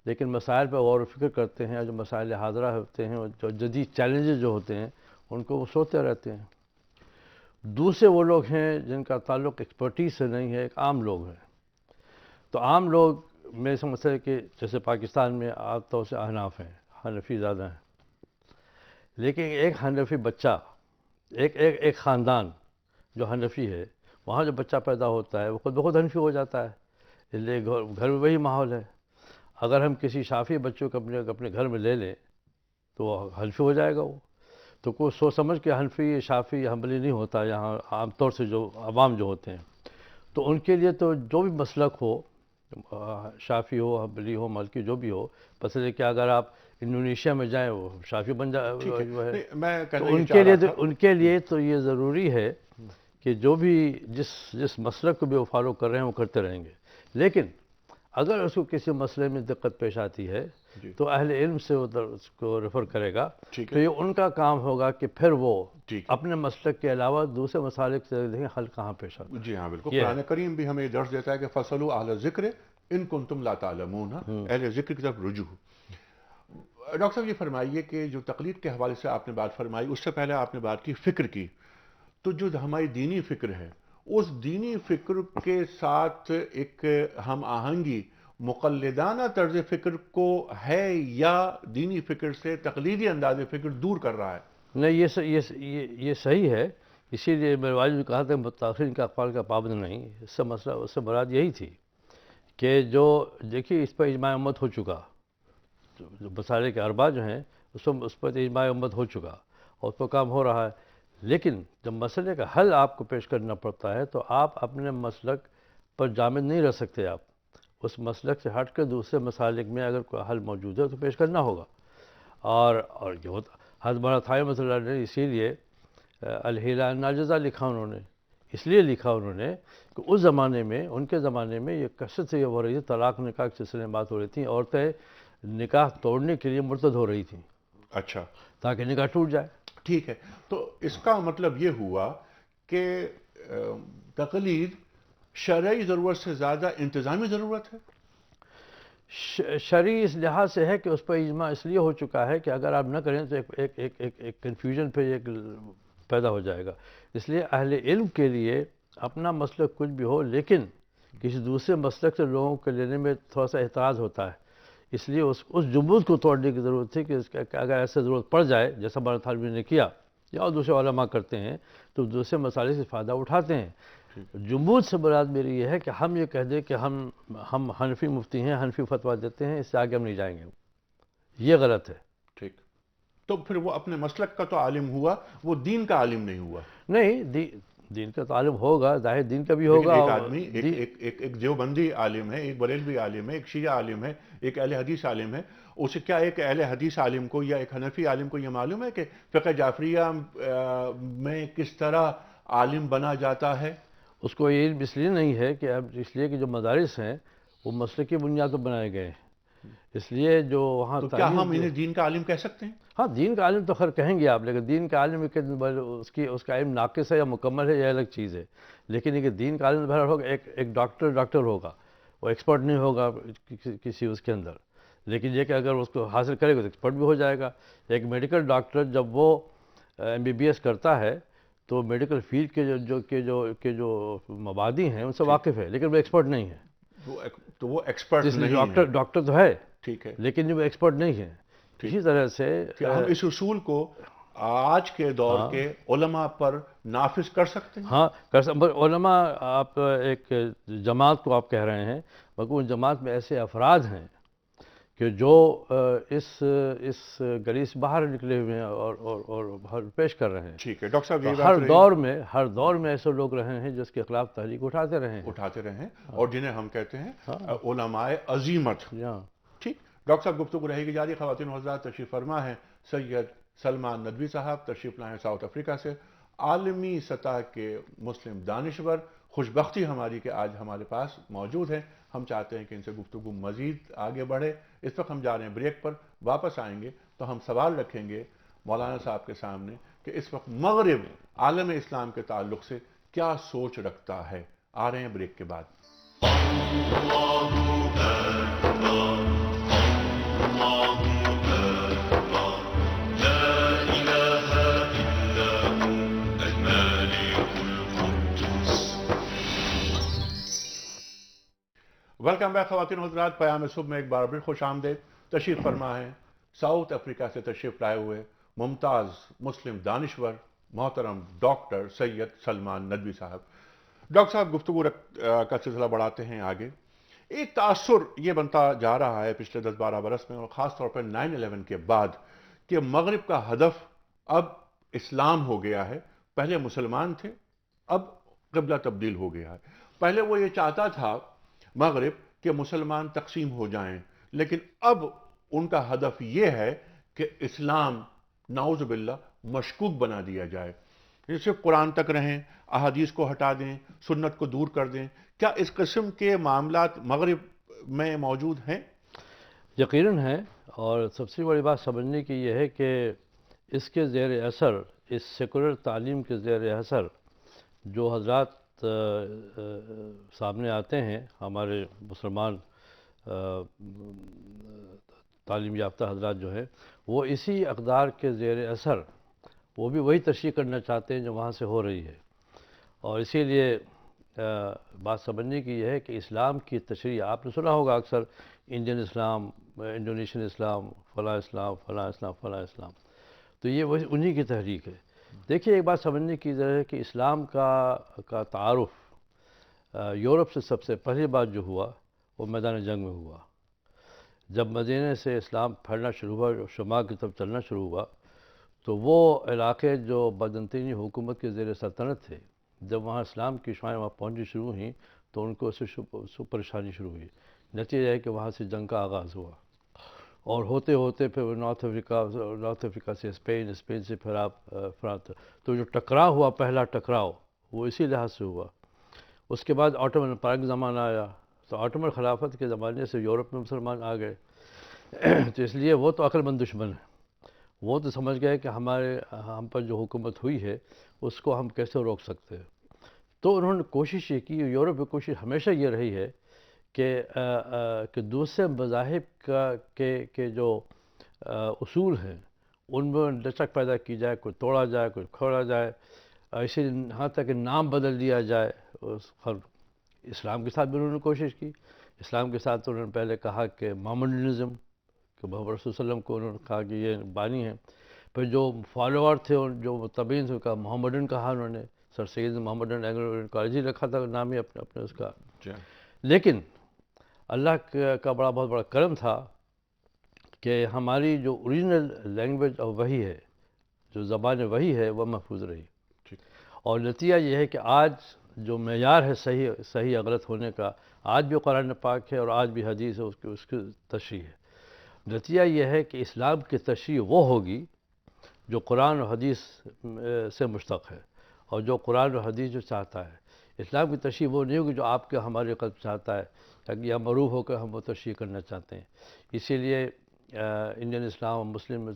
لیکن مسائل پہ غور و فکر کرتے ہیں. جو مسائل حاضرہ ہوتے ہیں، جو جدید چیلنجز جو ہوتے ہیں، ان کو وہ سوچتے رہتے ہیں. دوسرے وہ لوگ ہیں جن کا تعلق ایکسپرٹیز سے نہیں ہے، ایک عام لوگ ہیں. تو عام لوگ میں سمجھتے ہیں کہ جیسے پاکستان میں عام طور سے احناف ہیں، حنفی زیادہ ہیں. لیکن ایک حنفی بچہ، ایک خاندان جو حنفی ہے، وہاں جو بچہ پیدا ہوتا ہے وہ خود بخود حنفی ہو جاتا ہے. اس لیے گھر میں وہی ماحول ہے. اگر ہم کسی شافعی بچوں کو اپنے گھر میں لے لیں تو وہ حنفی ہو جائے گا. وہ تو کوئی سوچ سمجھ کے حنفی، شافعی، حنبلی نہیں ہوتا یہاں. عام طور سے جو عوام جو ہوتے ہیں، تو ان کے لیے تو جو بھی مسلک ہو، شافعی ہو، حنبلی ہو، مالکی، جو بھی ہو، بس یہ کہ اگر آپ انڈونیشیا میں جائیں وہ شافعی بن جائے. میں تو ان کے لیے تو یہ ضروری ہے کہ جو بھی جس مسلک کو بھی وہ فالو کر رہے ہیں وہ کرتے رہیں گے. لیکن اگر اس کو کسی مسئلے میں دقت پیش آتی ہے تو اہل علم سے وہ اس کو ریفر کرے گا. تو یہ ان کا کام ہوگا کہ پھر وہ اپنے مسلک کے علاوہ دوسرے مسالک سے دیکھیں حل کہاں پیش آتا ہے. جی ہاں بالکل. قرآن کریم بھی ہمیں درس دیتا ہے کہ فَاسْأَلُوا أَهْلَ الذِّكْرِ إِن كُنتُمْ لَا تَعْلَمُونَ. اہل ذکر کی طرف رجوع. ڈاکٹر صاحب، یہ فرمائیے کہ جو تقلید کے حوالے سے آپ نے بات فرمائی، اس سے پہلے آپ نے بات کی فکر کی. تو جو ہماری دینی فکر ہے، اس دینی فکر کے ساتھ ایک ہم آہنگی مقلدانہ طرز فکر کو ہے یا دینی فکر سے تقلیدی انداز فکر دور کر رہا ہے؟ نہیں، یہ صحیح ہے. اسی لیے میرے والد نے کہا تھا متاخرین کا اقوال کا پابند نہیں. اس سے مراد یہی تھی کہ جو دیکھیے اس پر اجماع امت ہو چکا. جو مسائل کے ارباء جو ہیں اس پر اجماع امت ہو چکا اور اس پر کام ہو رہا ہے. لیکن جب مسئلے کا حل آپ کو پیش کرنا پڑتا ہے تو آپ اپنے مسلک پر جامد نہیں رہ سکتے. آپ اس مسلک سے ہٹ کر دوسرے مسالک میں اگر کوئی حل موجود ہے تو پیش کرنا ہوگا. اور جو حضرت مولانا تھانوی رحمۃ اللہ نے اسی لیے الحیلہ الناجزہ لکھا. انہوں نے اس لیے لکھا کہ اس زمانے میں، ان کے زمانے میں یہ کثرت سے یہ ہو رہی تھی، طلاق نکاح کے سلسلے میں بات ہو رہی تھی. عورتیں نکاح توڑنے کے لیے مرتد ہو رہی تھیں. اچھا، تاکہ نکاح ٹوٹ جائے. ٹھیک ہے. تو اس کا مطلب یہ ہوا کہ تقلید شرعی ضرورت سے زیادہ انتظامی ضرورت ہے. شرعی اس لحاظ سے ہے کہ اس پر اجماع اس لیے ہو چکا ہے کہ اگر آپ نہ کریں تو ایک کنفیوژن پہ ایک پیدا ہو جائے گا. اس لیے اہل علم کے لیے اپنا مسلک کچھ بھی ہو، لیکن کسی دوسرے مسلک سے لوگوں کو لینے میں تھوڑا سا اعتراض ہوتا ہے. اس لیے اس جمود کو توڑنے کی ضرورت تھی کہ اگر ایسے ضرورت پڑ جائے جیسا مولانا تھانوی نے کیا یا دوسرے علماء کرتے ہیں تو دوسرے مسائل سے فائدہ اٹھاتے ہیں. جمود سے مراد میری یہ ہے کہ ہم یہ کہہ دیں کہ ہم حنفی مفتی ہیں، حنفی فتویٰ دیتے ہیں، اس سے آگے ہم نہیں جائیں گے. یہ غلط ہے. ٹھیک. تو پھر وہ اپنے مسلک کا تو عالم ہوا, وہ دین کا عالم نہیں ہوا. نہیں دین کا تو عالم ہوگا, ظاہر دین کا بھی لیکن ہوگا. ایک آدمی ایک دیوبندی عالم ہے, ایک بریلوی عالم ہے, ایک شیعہ عالم ہے, ایک اہل حدیث عالم ہے. اسے کیا ایک اہل حدیث عالم کو یا ایک حنفی عالم کو یہ معلوم ہے کہ فقہ جعفریہ میں کس طرح عالم بنا جاتا ہے؟ اس کو یہ اس لیے نہیں ہے کہ اب اس لیے کہ جو مدارس ہیں وہ مسلک کی بنیاد پر بنائے گئے ہیں, اس لیے جو وہاں تو کیا ہم انہیں دین کا عالم کہہ سکتے ہیں؟ ہاں دین کا عالم تو خیر کہیں گے آپ, لیکن دین کا عالم اس کا علم ناقص ہے یا مکمل ہے یہ الگ چیز ہے. لیکن یہ کہ دین کا عالم بہرحال ہوگا, ایک ڈاکٹر ہوگا, وہ ایکسپرٹ نہیں ہوگا کسی اس کے اندر, لیکن یہ کہ اگر اس کو حاصل کرے گا تو ایکسپرٹ بھی ہو جائے گا. ایک میڈیکل ڈاکٹر جب وہ MBBS کرتا ہے تو میڈیکل فیلڈ کے جو مبادی ہیں ان سے واقف ہے, لیکن وہ ایکسپرٹ نہیں ہے. تو وہ ایکسپرٹ نہیں ہے. ڈاکٹر تو ہے, ٹھیک ہے, لیکن وہ ایکسپرٹ نہیں ہے. اسی طرح سے کیا ہم اس اصول کو آج کے دور کے علماء پر نافذ کر سکتے ہیں؟ ہاں علماء, آپ ایک جماعت کو آپ کہہ رہے ہیں, مگر ان جماعت میں ایسے افراد ہیں کہ جو اس گلی سے باہر نکلے ہوئے ہیں اور پیش کر رہے ہیں. ٹھیک ہے ڈاکٹر صاحب, یہ ہر دور میں ایسے لوگ رہے ہیں جس کے خلاف تحریک اٹھاتے رہے ہیں اور جنہیں ہم کہتے ہیں علماء عظیمت. ٹھیک, ڈاکٹر صاحب گفتگو رہے گی جاری. خواتین و حضرات, تشریف فرما ہے سید سلمان ندوی صاحب, تشریف لائے ساؤتھ افریقہ سے, عالمی سطح کے مسلم دانشور. خوش بختی ہماری کہ آج ہمارے پاس موجود ہیں. ہم چاہتے ہیں کہ ان سے گفتگو مزید آگے بڑھے. اس وقت ہم جا رہے ہیں بریک پر, واپس آئیں گے تو ہم سوال رکھیں گے مولانا صاحب کے سامنے کہ اس وقت مغرب عالم اسلام کے تعلق سے کیا سوچ رکھتا ہے. آ رہے ہیں بریک کے بعد. ویلکم بیک خواتین و حضرات, پیام صبح میں ایک بار پھر خوش آمدید. تشریف فرما ہے ساؤتھ افریقہ سے تشریف لائے ہوئے ممتاز مسلم دانشور محترم ڈاکٹر سید سلمان ندوی صاحب. ڈاکٹر صاحب گفتگو کا سلسلہ بڑھاتے ہیں آگے. ایک تاثر یہ بنتا جا رہا ہے پچھلے 10-12 برس میں, اور خاص طور پر 9/11 کے بعد, کہ مغرب کا ہدف اب اسلام ہو گیا ہے. پہلے مسلمان تھے, اب قبلہ تبدیل ہو گیا ہے. پہلے وہ یہ چاہتا تھا مغرب کہ مسلمان تقسیم ہو جائیں, لیکن اب ان کا ہدف یہ ہے کہ اسلام نعوذ باللہ مشکوک بنا دیا جائے. صرف قرآن تک رہیں, احادیث کو ہٹا دیں, سنت کو دور کر دیں. کیا اس قسم کے معاملات مغرب میں موجود ہیں؟ یقیناً ہیں, اور سب سے بڑی بات سمجھنے کی یہ ہے کہ اس کے زیر اثر, اس سیکولر تعلیم کے زیر اثر جو حضرات سامنے آتے ہیں, ہمارے مسلمان تعلیم یافتہ حضرات جو ہیں, وہ اسی اقدار کے زیر اثر وہ بھی وہی تشریح کرنا چاہتے ہیں جو وہاں سے ہو رہی ہے. اور اسی لیے بات سمجھنے کی یہ ہے کہ اسلام کی تشریح آپ نے سنا ہوگا اکثر, انڈین اسلام, انڈونیشین اسلام, فلاں اسلام, فلاں اسلام, فلاں اسلام. تو یہ وہی انہی کی تحریک ہے. دیکھیے ایک بات سمجھنے کی ضرورت ہے کہ اسلام کا تعارف یورپ سے سب سے پہلی بات جو ہوا وہ میدان جنگ میں ہوا. جب مدینے سے اسلام پھیلنا شروع ہوا, شمال کی طرف چلنا شروع ہوا, تو وہ علاقے جو بازنطینی حکومت کے زیر سلطنت تھے, جب وہاں اسلام کی شعائیں وہاں پہنچنی شروع ہوئیں تو ان کو اس سے پریشانی شروع ہوئی. نتیجہ ہے کہ وہاں سے جنگ کا آغاز ہوا, اور ہوتے ہوتے پھر نارتھ افریقہ سے اسپین سے پھر آپ فرانس. تو جو ٹکراؤ ہوا, پہلا ٹکراؤ, وہ اسی لحاظ سے ہوا. اس کے بعد آٹومن امپائر کا زمانہ آیا, تو آٹومن خلافت کے زمانے سے یورپ میں مسلمان آ گئے. تو اس لیے وہ تو عقل مند دشمن ہے, وہ تو سمجھ گئے کہ ہم پر جو حکومت ہوئی ہے اس کو ہم کیسے روک سکتے ہیں. تو انہوں نے کوشش یہ کی, یورپ کی کوشش ہمیشہ یہ رہی ہے کہ دوسرے مذاہب کے جو اصول ہیں ان میں لچک پیدا کی جائے, کوئی توڑا جائے, کوئی کھوڑا جائے, ایسے یہاں تک کہ نام بدل دیا جائے. اسلام کے ساتھ بھی انہوں نے کوشش کی. اسلام کے ساتھ انہوں نے پہلے کہا کہ محمڈنزم, کہ محمد رسول صلی اللہ علیہ وسلم کو انہوں نے کہا کہ یہ بانی ہیں. پھر جو فالوور تھے, جو متبعین تھے, کہا محمڈن کہا انہوں نے, سر سید محمڈن اینگلو کالج ہی رکھا تھا نام ہی اپنے اس کا. لیکن اللہ کا بہت بڑا کرم تھا, کہ ہماری جو اوریجنل لینگویج اور وہی ہے، جو زبان وہی ہے، وہ محفوظ رہی. ٹھیک. اور نتیجہ یہ ہے کہ آج جو معیار ہے صحیح یا غلط ہونے کا، آج بھی قرآن پاک ہے اور آج بھی حدیث ہے، اس کی تشریح ہے. نتیجہ یہ ہے کہ اسلام کی تشریح وہ ہوگی جو قرآن و حدیث سے مشتق ہے، اور جو قرآن و حدیث جو چاہتا ہے. اسلام کی تشریح وہ نہیں ہوگی جو آپ کے ہمارے قلب چاہتا ہے، تاکہ یا معروف ہو کر ہم وہ تشریح کرنا چاہتے ہیں. اسی لیے انڈین اسلام اور مسلم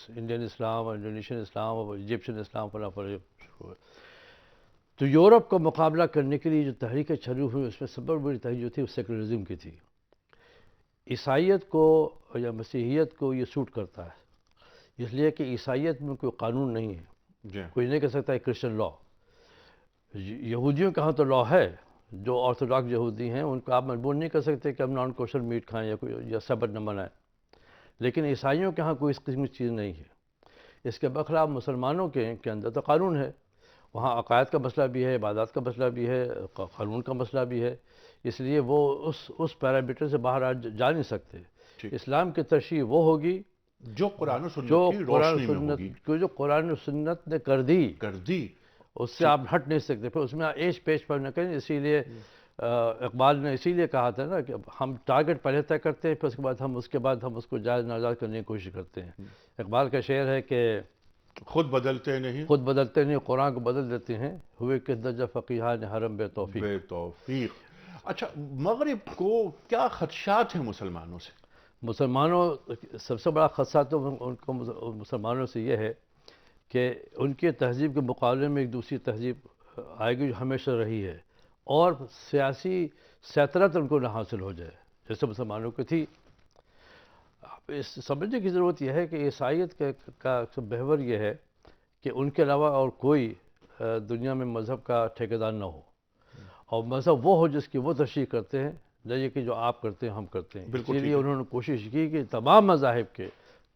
انڈین اسلام اور انڈونیشین اسلام اور ایجپشین اسلام فلاں فلاں. تو یورپ کا مقابلہ کرنے کے لیے جو تحریکیں شروع ہوئی، اس میں سب سے بڑی تحریک جو تھی وہ سیکولرزم کی تھی. عیسائیت کو یا مسیحیت کو یہ سوٹ کرتا ہے، اس لیے کہ عیسائیت میں کوئی قانون نہیں ہے. جی. کوئی نہیں کہہ سکتا ہے کرسچن لا. یہودیوں کے ہاں تو لا ہے، جو آرتھوڈاکس یہودی ہیں ان کو آپ مجبور نہیں کر سکتے کہ ہم نان کوشر میٹ کھائیں یا سبت نہ منائیں. لیکن عیسائیوں کے ہاں کوئی اس قسم کی چیز نہیں ہے. اس کے برخلاف مسلمانوں کے اندر تو قانون ہے. وہاں عقائد کا مسئلہ بھی ہے، عبادات کا مسئلہ بھی ہے، قانون کا مسئلہ بھی ہے. اس لیے وہ اس پیرامیٹر سے باہر جا نہیں سکتے. ٹھیک. اسلام کی تشریح وہ ہوگی جو قرآن و سنت جو کی قرآن روشنی میں سنت ہوگی. جو قرآن و سنت نے کر دی، اس سے آپ ہٹ نہیں سکتے. پھر اس میں ایج پیش پر نہ کریں. اسی لیے اقبال نے اسی لیے کہا تھا نا کہ ہم ٹارگٹ پہلے طے کرتے ہیں، پھر اس کے بعد ہم اس کو جائز ناجائز کرنے کی کوشش کرتے ہیں. اقبال کا شعر ہے کہ خود بدلتے نہیں خود بدلتے نہیں، قرآن کو بدل دیتے ہیں، ہوئے کس درجہ فقیہان حرم بے توفیق. بے توفیق. اچھا، مغرب کو کیا خدشات ہیں مسلمانوں سے؟ مسلمانوں سب سے بڑا خدشہ تو ان کو مسلمانوں سے یہ ہے کہ ان کی تہذیب کے مقابلے میں ایک دوسری تہذیب آئے گی جو ہمیشہ رہی ہے، اور سیاسی سیطرت ان کو نہ حاصل ہو جائے جیسے مسلمانوں کی تھی. اس سمجھنے کی ضرورت یہ ہے کہ عیسائیت کا محور یہ ہے کہ ان کے علاوہ اور کوئی دنیا میں مذہب کا ٹھیکیدار نہ ہو، اور مذہب وہ ہو جس کی وہ تشریح کرتے ہیں، نہ یہ کہ جو آپ کرتے ہیں ہم کرتے ہیں. اسی لیے انہوں نے کوشش کی کہ تمام مذاہب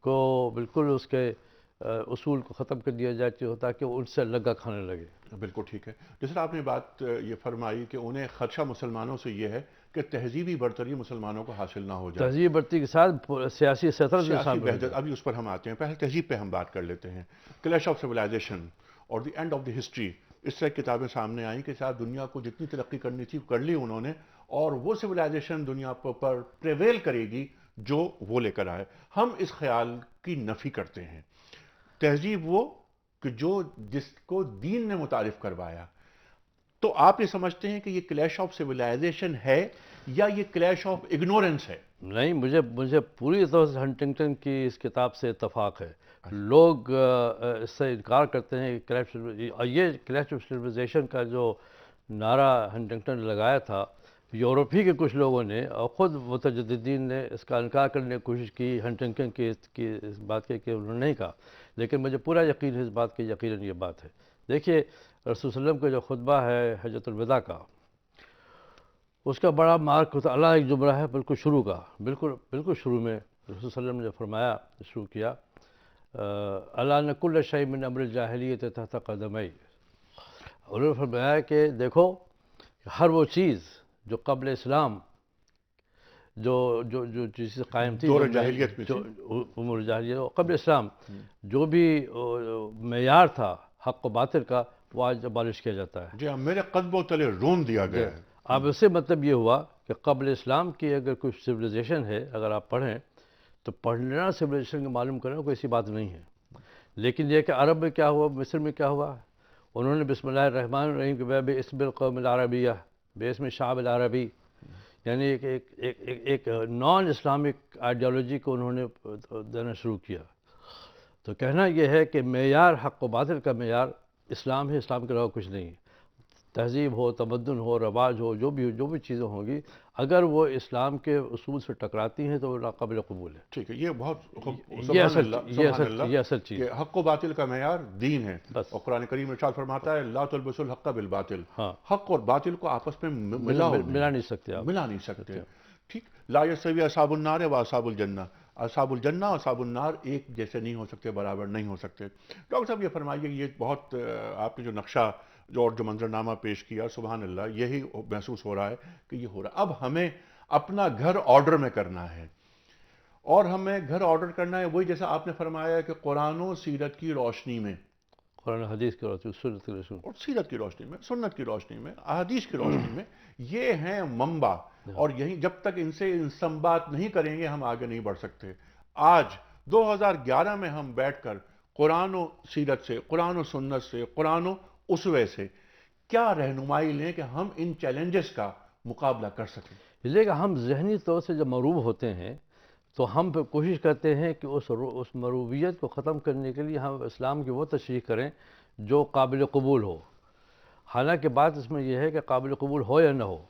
کو بالکل اس کے اصول کو ختم کر دیا جائے تاکہ ان سے لگا کھانے لگے. بالکل ٹھیک ہے. جس طرح آپ نے بات یہ فرمائی کہ انہیں خدشہ مسلمانوں سے یہ ہے کہ تہذیبی برتری مسلمانوں کو حاصل نہ ہو جائے. تہذیب برتری کے ساتھ سیاسی سیطرت میں سیاسی شامل ہو وحدت، جائے. ابھی اس پر ہم آتے ہیں. پہلے تہذیب پہ ہم بات کر لیتے ہیں. کلیش آف سویلائزیشن اور the end of the history, اس طرح کتابیں سامنے آئیں کہ شاید دنیا کو جتنی ترقی کرنی تھی کر لی انہوں نے، اور وہ سویلائزیشن دنیا پر پریویل کرے گی جو وہ لے کر آئے. ہم اس خیال کی نفی کرتے ہیں. تہذیب وہ کہ جس کو دین نے متعارف کروایا. تو آپ یہ سمجھتے ہیں کہ یہ کلیش آف سویلائزیشن ہے یا یہ کلیش آف اگنورنس ہے؟ نہیں، مجھے پوری طور سے ہنٹنگٹن کی اس کتاب سے اتفاق ہے. لوگ اس سے انکار کرتے ہیں کہ یہ کلیش آف سویلائزیشن کا جو نعرہ ہنٹنگٹن نے لگایا تھا، یورپی کے کچھ لوگوں نے اور خود متجددین نے اس کا انکار کرنے کی کوشش کی. ہنٹنگٹن کی اس بات کہ انہوں نے نہیں کہا، لیکن مجھے پورا یقین ہے اس بات کی، یقیناً یہ بات ہے. دیکھیے، رسول صلی اللہ علیہ وسلم کا جو خطبہ ہے حجۃ الوداع کا، اس کا بڑا مارک ہوتا اللہ ایک جملہ ہے بالکل شروع کا، بالکل شروع میں رسول صلی اللہ علیہ وسلم نے فرمایا، شروع کیا، الا ان کل شیء من امر الجاہلیت تحت قدمی. انہوں نے فرمایا کہ دیکھو، ہر وہ چیز جو قبل اسلام جو چیز قائم تھی، دور جاہلیت میں جو امور جاہلیت قبل اسلام جو بھی معیار تھا حق و باطل کا، وہ آج ابالش کیا جاتا ہے. جی ہاں، میرے قدموں تلے رون دیا گیا ہے. اب اس سے مطلب یہ ہوا کہ قبل اسلام کی اگر کوئی سویلائزیشن ہے، اگر آپ پڑھیں تو پڑھنا سویلائزیشن کو معلوم کرنا کوئی ایسی بات نہیں ہے. لیکن یہ کہ عرب میں کیا ہوا، مصر میں کیا ہوا، انہوں نے بسم اللہ الرحمن الرحیم کے بے اسم القوم العربیہ، بے اسم شعب العربی، یعنی ایک نان اسلامک آئیڈیالوجی کو انہوں نے دینا شروع کیا. تو کہنا یہ ہے کہ معیار حق و باطل کا معیار اسلام ہے، اسلام کے علاوہ کچھ نہیں ہے. تہذیب ہو، تمدن ہو، رواج ہو، جو بھی چیزیں ہوں گی، اگر وہ اسلام کے اصول سے ٹکراتی ہیں تو وہ ناقابل قبول ہے. ٹھیک ہے، یہ بہت یہ اصل چیز کہ حق و باطل کا معیار دین ہے. بس. اور قرآن کریم ارشاد فرماتا ہے لا تلبسوا الحق بالباطل. ہاں، حق اور باطل کو آپس میں ملا نہیں سکتے آپ. ملا نہیں سکتے. ٹھیک. لا یستوی اصحاب النار و اصحاب الجنہ، اصحاب الجنہ اور اصحاب النار ایک جیسے نہیں ہو سکتے، برابر نہیں ہو سکتے. ڈاکٹر صاحب یہ فرمائیے، یہ بہت آپ نے جو نقشہ اور جو منظرنامہ پیش کیا، سبحان اللہ، یہی محسوس ہو رہا ہے کہ یہ ہو رہا ہے. اب ہمیں اپنا گھر آرڈر میں کرنا ہے. اور ہمیں گھر آرڈر کرنا ہے وہی جیسا آپ نے فرمایا کہ قرآن و سیرت کی روشنی میں، قرآن حدیث کی روشنی، سنت کے رسول. اور سیرت کی روشنی میں، سنت کی روشنی میں، احادیث کی روشنی میں، یہ ہیں منبع. اور یہی جب تک ان سے استنباط نہیں کریں گے ہم آگے نہیں بڑھ سکتے. آج 2011 میں ہم بیٹھ کر قرآن و سیرت سے، قرآن و سنت سے، قرآن و اسوے سے کیا رہنمائی لیں کہ ہم ان چیلنجز کا مقابلہ کر سکیں؟ اس لیے کہ ہم ذہنی طور سے جب مروب ہوتے ہیں تو ہم پھر کوشش کرتے ہیں کہ اس مروبیت کو ختم کرنے کے لیے ہم اسلام کی وہ تشریح کریں جو قابل قبول ہو. حالانکہ بات اس میں یہ ہے کہ قابل قبول ہو یا نہ ہو.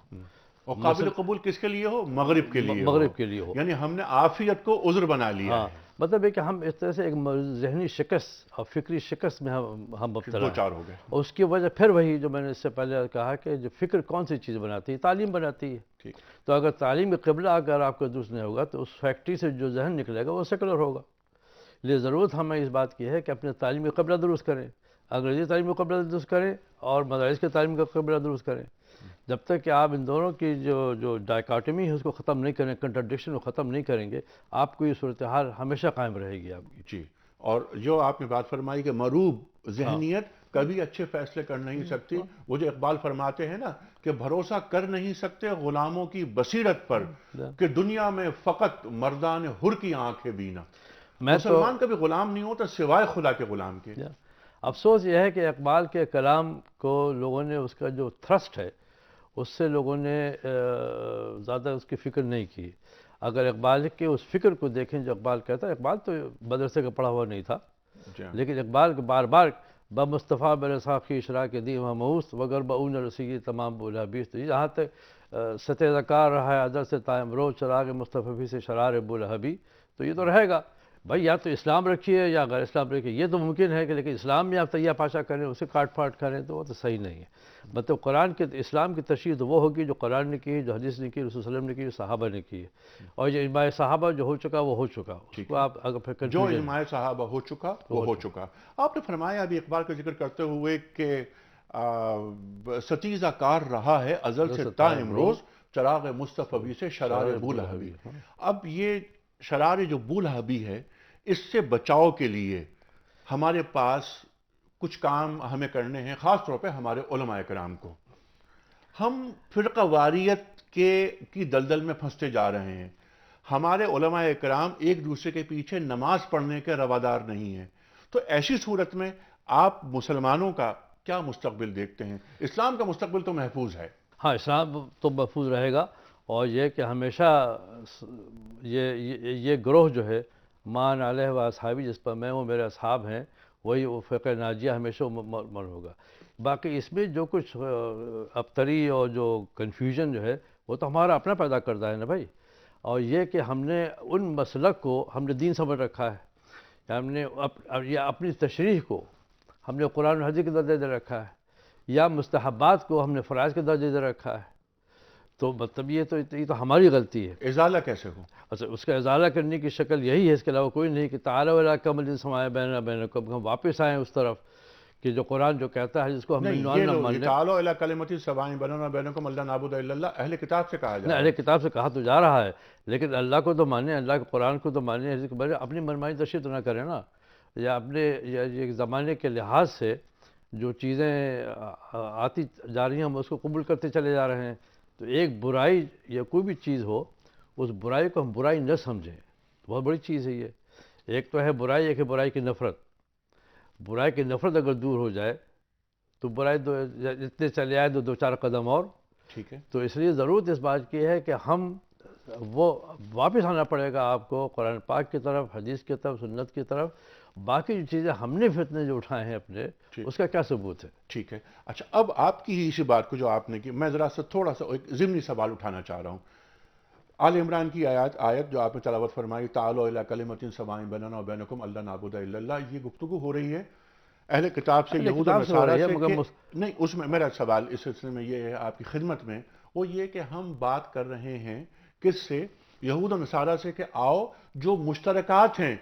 اور قابل قبول کس کے لیے ہو؟ مغرب کے لیے ہو. مغرب کے لیے ہو. یعنی ہم نے عافیت کو عذر بنا لیا ہاں، ہے. مطلب ہے کہ ہم اس طرح سے ایک ذہنی شکست اور فکری شکست میں ہم مبتلا دو ہیں. چار ہو گئے. اور اس کی وجہ پھر وہی جو میں نے اس سے پہلے کہا کہ جو فکر کون سی چیز بناتی ہے؟ تعلیم بناتی ہے. ٹھیک. تو اگر تعلیم کا قبلہ اگر آپ کا درست نہیں ہوگا تو اس فیکٹری سے جو ذہن نکلے گا وہ سیکولر ہوگا. لیے ضرورت ہمیں اس بات کی ہے کہ اپنے تعلیم کا قبلہ درست کریں، انگریزی تعلیم کا قبلہ درست کریں اور مدارس کی تعلیم کا قبلہ درست کریں. جب تک کہ آپ ان دونوں کی جو ڈائیکاٹمی ہے اس کو ختم نہیں کریں، کنٹرڈکشن کو ختم نہیں کریں گے، آپ کو یہ صورتحال ہمیشہ قائم رہے گی آپ کی. جی. اور جو آپ نے بات فرمائی کہ مروب ذہنیت کبھی اچھے فیصلے کر نہیں سکتی. وہ جو اقبال فرماتے ہیں نا کہ بھروسہ کر نہیں سکتے غلاموں کی بصیرت پر کہ دنیا میں فقط مردان حر کی آنکھیں بینا. مسلمان کبھی غلام نہیں ہوتا سوائے خدا کے غلام کے. افسوس یہ ہے کہ اقبال کے کلام کو لوگوں نے اس کا جو تھرسٹ ہے اس سے لوگوں نے زیادہ اس کی فکر نہیں کی. اگر اقبال کے اس فکر کو دیکھیں جو اقبال کہتا ہے، اقبال تو مدرسے کا پڑھا ہوا نہیں تھا، لیکن اقبال بار بار بمصطفیٰ برساخی اشراق کے دی موس وگر بون رسی تمام بولا بیس. تو یہاں تک ستہ ذکار رہا ہے ادر سے تائم روز چراغ مصطفی سے شرار بولحبی. تو یہ تو رہے گا بھائی، یا تو اسلام رکھیے یا غیر اسلام رکھیے. یہ تو ممکن ہے کہ لیکن اسلام میں آپ تیہ پاشا کریں، اسے کاٹ پھاٹ کریں تو وہ تو صحیح نہیں ہے. مطلب قرآن کے اسلام کی تشریح تو وہ ہوگی جو قرآن نے کی، جو حدیث نے کی، رسول صلی اللہ علیہ وسلم نے کی، جو صحابہ نے کی. اور جو اجماع صحابہ جو ہو چکا وہ ہو چکا. اس کو آپ اگر پھر جو اجماع صحابہ ہو چکا وہ ہو چکا. آپ نے فرمایا ابھی اقبال کا ذکر کرتے ہوئے کہ ستیزہ کار رہا ہے ازل سے تا امروز چراغ مصطفی سے شرار بولحبی. اب یہ شرار جو بولحبی ہے اس سے بچاؤ کے لیے ہمارے پاس کچھ کام ہمیں کرنے ہیں، خاص طور پہ ہمارے علماء کرام کو. ہم فرقہ واریت کی دلدل میں پھنستے جا رہے ہیں. ہمارے علماء کرام ایک دوسرے کے پیچھے نماز پڑھنے کے روادار نہیں ہیں. تو ایسی صورت میں آپ مسلمانوں کا کیا مستقبل دیکھتے ہیں؟ اسلام کا مستقبل تو محفوظ ہے. ہاں، اسلام تو محفوظ رہے گا. اور یہ کہ ہمیشہ یہ گروہ جو ہے مان علیہ و اصحابی، جس پر میں وہ میرے اصحاب ہیں، وہی وہ فرقہ ناجیہ ہمیشہ مر ہوگا. باقی اس میں جو کچھ ابتری اور جو کنفیوژن جو ہے وہ تو ہمارا اپنا پیدا کردہ ہے نا بھائی. اور یہ کہ ہم نے ان مسلک کو ہم نے دین سمجھ رکھا ہے، ہم نے اپنی تشریح کو ہم نے قرآن و حدیث کے درجے دے رکھا ہے، یا مستحبات کو ہم نے فرائض کے درجے دے رکھا ہے. تو مطلب یہ تو ہماری غلطی ہے. ازالہ کیسے ہو؟ اچھا، اس کا ازالہ کرنے کی شکل یہی ہے، اس کے علاوہ کوئی نہیں کہ تعالیٰ الی کمل سماع بیننا بینکم. ہم واپس آئیں اس طرف کہ جو قرآن جو کہتا ہے جس کو ہم نہیں، یہ تعالیٰ الی کلمۃ سواء بیننا بینکم الا نعبد الا اللہ اہل کتاب سے کہا جا رہا ہے. اہل کتاب سے کہا تو جا رہا ہے، لیکن اللہ کو تو مانیں، اللہ کے قرآن کو تو مانیں. اپنی منمانی تشریح تو نہ کریں نا، یا اپنے ایک زمانے کے لحاظ سے جو چیزیں آتی جا رہی ہیں ہم اس کو قبول کرتے چلے جا رہے ہیں. تو ایک برائی یا کوئی بھی چیز ہو، اس برائی کو ہم برائی نہ سمجھیں. بہت بڑی چیز ہے یہ. ایک تو ہے برائی، ایک ہے برائی کی نفرت. برائی کی نفرت اگر دور ہو جائے تو برائی جتنے چلے آئے دو چار قدم اور. ٹھیک ہے. تو اس لیے ضرورت اس بات کی ہے کہ ہم وہ واپس آنا پڑے گا آپ کو قرآن پاک کی طرف، حدیث کی طرف، سنت کی طرف. باقی جو چیزیں ہم نے فتنے جو اٹھائے ہیں اپنے، اس کا کیا ثبوت ہے؟ ٹھیک ہے. اچھا، اب آپ کی اسی بات کو جو آپ نے کی، میں ذرا سا تھوڑا سا ایک ضمنی سوال اٹھانا چاہ رہا ہوں. آل عمران کی آیت جو آپ نے تلاوت فرمائی، تعالوا الی کلمۃ سواء بیننا وبینکم الا نعبد الا اللہ، یہ گفتگو ہو رہی ہے اہل کتاب سے، یہود و نصارہ سے. نہیں، اس میں میرا سوال اس سلسلے میں یہ ہے آپ کی خدمت میں، وہ یہ کہ ہم بات کر رہے ہیں کس سے؟ یہود و نصارہ سے، کہ آؤ جو مشترکات ہیں